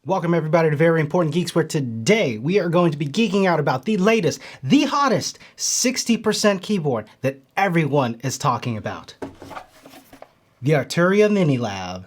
Welcome everybody to Very Important Geeks, where today we are going to be geeking out about the latest, the hottest 60% keyboard that everyone is talking about. The Arturia Mini Lab.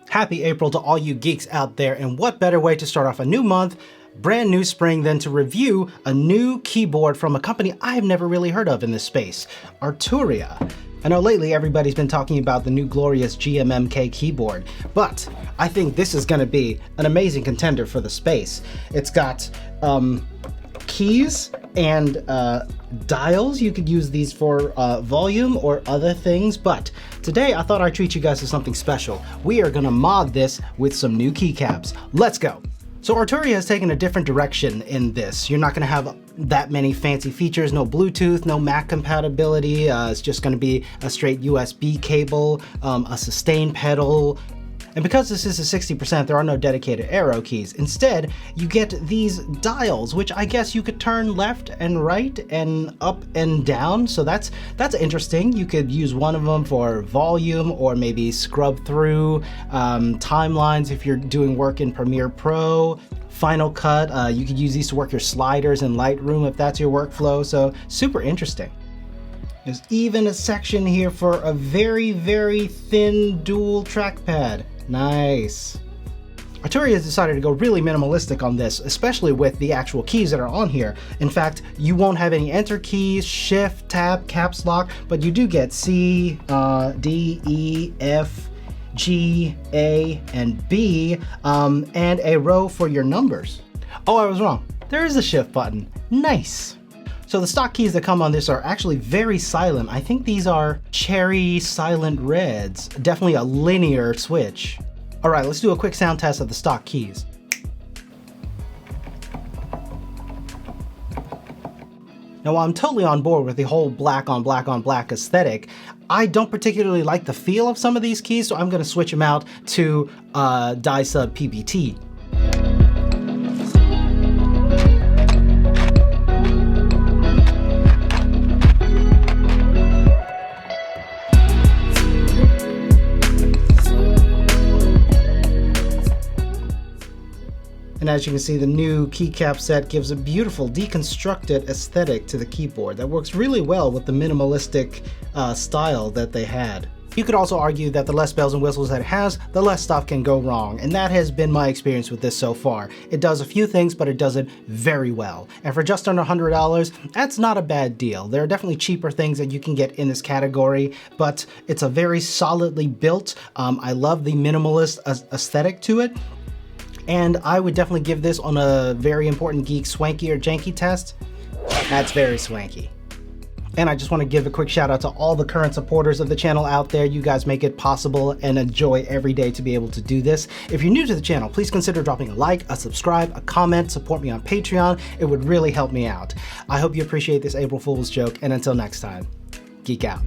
Happy April to all you geeks out there, and what better way to start off a new month, brand new spring, than to review a new keyboard from a company I've never really heard of in this space, Arturia. I know lately everybody's been talking about the new glorious GMMK keyboard, but I think this is gonna be an amazing contender for the space. It's got keys and dials. You could use these for volume or other things, but today I thought I'd treat you guys to something special. We are gonna mod this with some new keycaps. Let's go. So Arturia has taken a different direction in this. You're not gonna have that many fancy features, no Bluetooth, no Mac compatibility. It's just gonna be a straight USB cable, a sustain pedal. And because this is a 60%, there are no dedicated arrow keys. Instead, you get these dials, which I guess you could turn left and right and up and down. So that's interesting. You could use one of them for volume, or maybe scrub through timelines if you're doing work in Premiere Pro. Final Cut, you could use these to work your sliders in Lightroom if that's your workflow. So super interesting. There's even a section here for a very, very thin dual trackpad. Nice. Arturia has decided to go really minimalistic on this, especially with the actual keys that are on here. In fact, you won't have any enter keys, shift, tab, caps lock, but you do get C, D, E, F, G, A, and B, and a row for your numbers. Oh, I was wrong. There is a shift button. Nice. So the stock keys that come on this are actually very silent. I think these are cherry silent reds. Definitely a linear switch. All right, let's do a quick sound test of the stock keys. Now, while I'm totally on board with the whole black on black on black aesthetic, I don't particularly like the feel of some of these keys, so I'm gonna switch them out to die sub PBT. And as you can see, the new keycap set gives a beautiful deconstructed aesthetic to the keyboard that works really well with the minimalistic style that they had. You could also argue that the less bells and whistles that it has, the less stuff can go wrong, and that has been my experience with this so far. It does a few things, but it does it very well. And for just under $100, that's not a bad deal. There are definitely cheaper things that you can get in this category, but it's a very solidly built. I love the minimalist aesthetic to it. And I would definitely give this on a Very Important Geek swanky or janky test. That's very swanky. And I just want to give a quick shout out to all the current supporters of the channel out there. You guys make it possible and enjoy every day to be able to do this. If you're new to the channel, please consider dropping a like, a subscribe, a comment, support me on Patreon. It would really help me out. I hope you appreciate this April Fool's joke, and until next time, geek out.